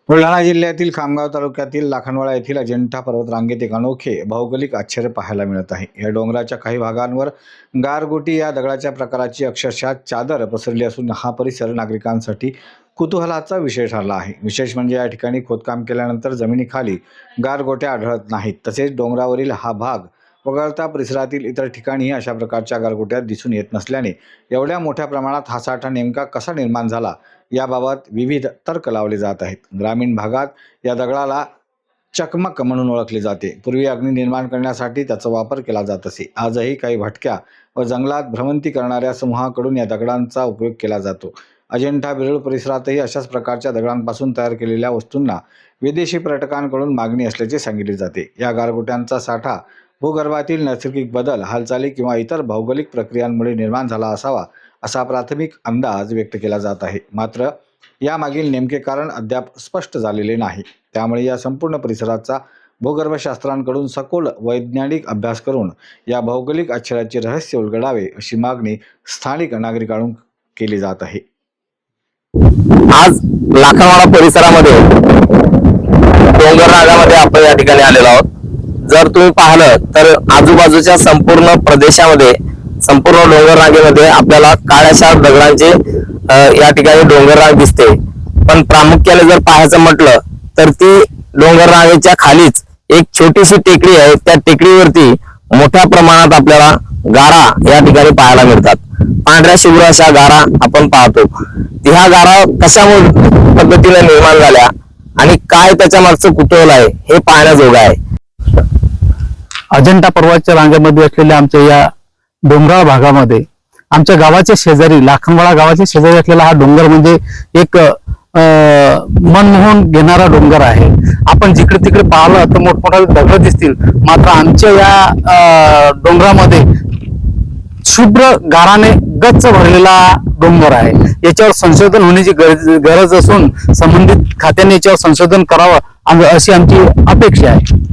बुलढाणा जिल्ह्यातील खामगाव तालुक्यातील लाखनवाडा येथील अजिंठा पर्वतरांगेत एक अनोखे भौगोलिक आश्चर्य पाहायला मिळत आहे। या डोंगराच्या काही भागांवर गारगोटी या दगडाच्या प्रकाराची अक्षरशः चादर पसरली असून हा परिसर नागरिकांसाठी कुतूहलाचा विषय ठरला आहे। विशेष म्हणजे या ठिकाणी खोदकाम केल्यानंतर जमिनीखाली गारगोट्या आढळत नाहीत। तसेच डोंगरावरील हा भाग वगळता परिसरातील इतर ठिकाणी अशा प्रकारच्या गारगोट्या दिसून येत नसल्याने एवढ्या मोठ्या प्रमाणात हा साठा नेमका कसा निर्माण झाला याबाबत विविध तर्क लावले जात आहेत। ग्रामीण भागात या दगडाला चकमक म्हणून ओळखले जाते। पूर्वी अग्नी निर्माण करण्यासाठी त्याचा वापर केला जात असे। आजही काही भटक्या व जंगलात भ्रमंती करणाऱ्या समूहाकडून या दगडांचा उपयोग केला जातो। अजिंठा वेरूळ परिसरातही अशाच प्रकारच्या दगडांपासून तयार केलेल्या वस्तूंना विदेशी पर्यटकांकडून मागणी असल्याचे सांगितले जाते। या गारगोट्यांचा साठा भूगर्भातील नैसर्गिक बदल, हालचाली किंवा इतर भौगोलिक प्रक्रियांमुळे निर्माण झाला असावा असा प्राथमिक अंदाज व्यक्त केला जात आहे। मात्र यामागील नेमके कारण अद्याप स्पष्ट झालेले नाही। त्यामुळे या संपूर्ण परिसराचा भूगर्भशास्त्रांकडून सखोल वैज्ञानिक अभ्यास करून या भौगोलिक आश्चर्याचे रहस्य उलगडावे अशी मागणी स्थानिक नागरिकांकडून केली जात आहे। आज लाखनवाडा परिसरामध्ये डोंगर रांगामध्ये आपण या ठिकाणी आलेलो आहोत। जर तुम्ही पाहिलं तर आजूबाजूच्या संपूर्ण प्रदेशामध्ये, संपूर्ण डोंगर रांगेमध्ये आपल्याला काळ्याशा दगडांचे या ठिकाणी डोंगर रांग दिसते। पण प्रामुख्याने जर पाहायचं म्हटलं तर ती डोंगर रांगेच्या खालीच एक छोटीशी टेकडी आहे। त्या टेकडीवरती मोठ्या प्रमाणात आपल्याला गारा या ठिकाणी पाहायला मिळतात। पांढऱ्या शुभ्र अशा गारा आपण पाहतो। ह्या गारा कशामुळे पद्धतीने निर्माण झाल्या आणि काय त्याच्या मागचं कुतूहल आहे हे पाहण्याजोगं आहे। अजिंठा पर्वताच्या रांगेमध्ये असलेल्या आमच्या या डोंगराळ भागामध्ये आमच्या गावाच्या शेजारी, लाखनवाडा गावाच्या शेजारी असलेला हा डोंगर म्हणजे एक मनमोहन घेणारा डोंगर आहे। आपण जिकडे तिकडे पाहिलं तर मोठमोठे दगड दिसतील, मात्र आमच्या या डोंगरामध्ये शुभ्र गाराने गच्च भरलेला डोंगर आहे। याच्यावर संशोधन होण्याची गरज असून संबंधित खात्याने याच्यावर संशोधन करावं अशी आमची अपेक्षा आहे।